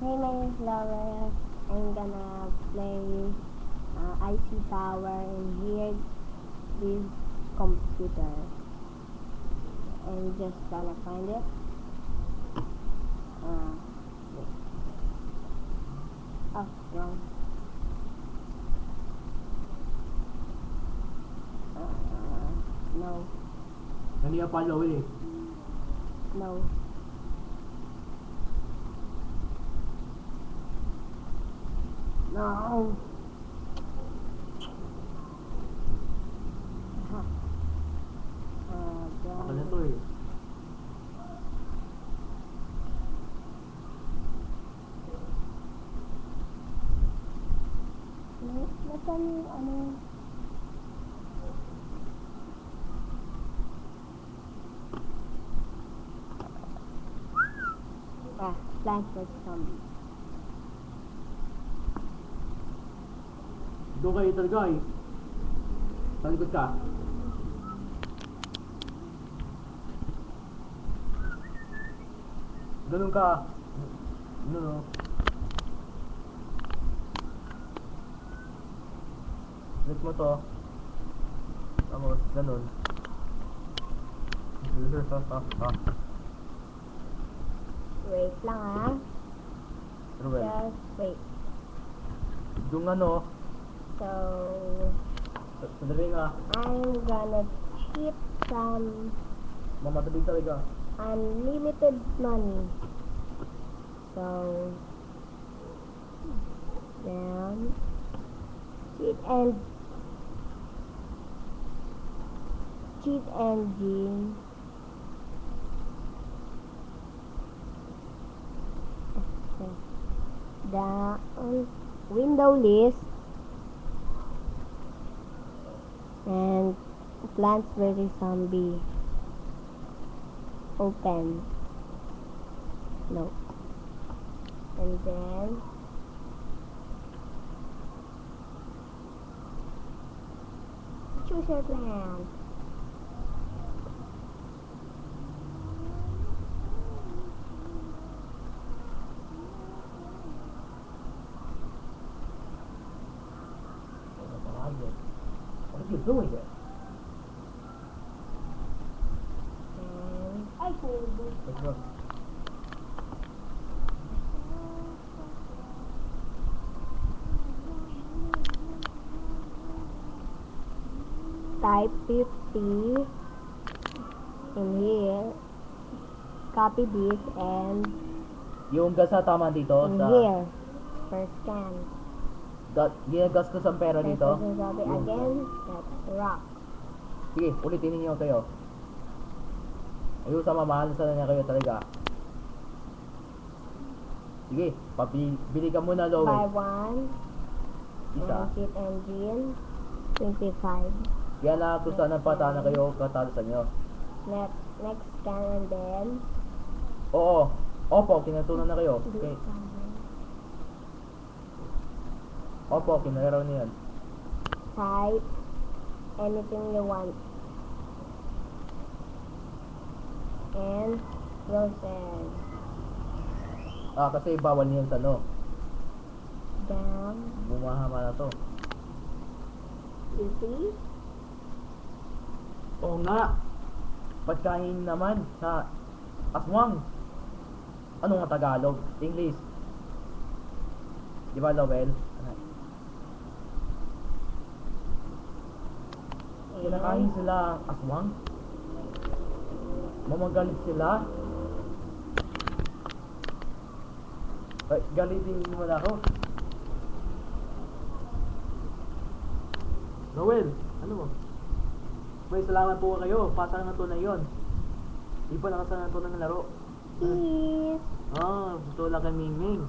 Hey, my lover, I'm gonna play IC Tower and here this computer. I'm just gonna find it. Wait. Oh, wrong. No. Nandiyan pa Lowell eh. No. No. Ako na to eh. Nasaan yung ano? Plants vs. Zombies. Doon kayo talaga eh. Talikod ka. Ganun ka. Ano no? Click mo to. Tapos, ganun. Wait lang ah. Ruel. Just wait. Yung ano, So, sandali nga. I'm gonna keep some Mamatabig talaga. unlimited money. So, then, cheat engine. Down window list and Plants vs. Zombie. Open. No. And then choose your plant. What are you doing there? And I hold it. Let's go. Type 50 in here. Copy this and Yung gas na tama dito in sa... here. First scan. Ginagastos ang pera dito. Copy again. That's rock. Sige, ulitin ninyo kayo. Ayun sa mamahal sana niya kayo talaga. Sige, bili ka muna Buy Lowell. one. Isa. And cheat engine. 25. Kaya na kung saan ang pata na kayo katalo sa inyo. Next scan and then Oo. Opo, kinatunan na kayo. do Okay. something. Opo, kinalaro niyan. Type anything you want. And process. Kasi bawal niyan sa ano. Down. Bumahama na to. You see? Oo nga. Pagkain naman sa aswang. Ano nga Tagalog? English. Di ba Lowell? Kinakain sila aswang. Mamagalit sila. Ay, galitin mo na ako. Lowell, ano mo? May salamat po kayo. Pasang na to na yun. Di pa nakasana to ng laro. Cheese. Gusto lang kay Ming Ming.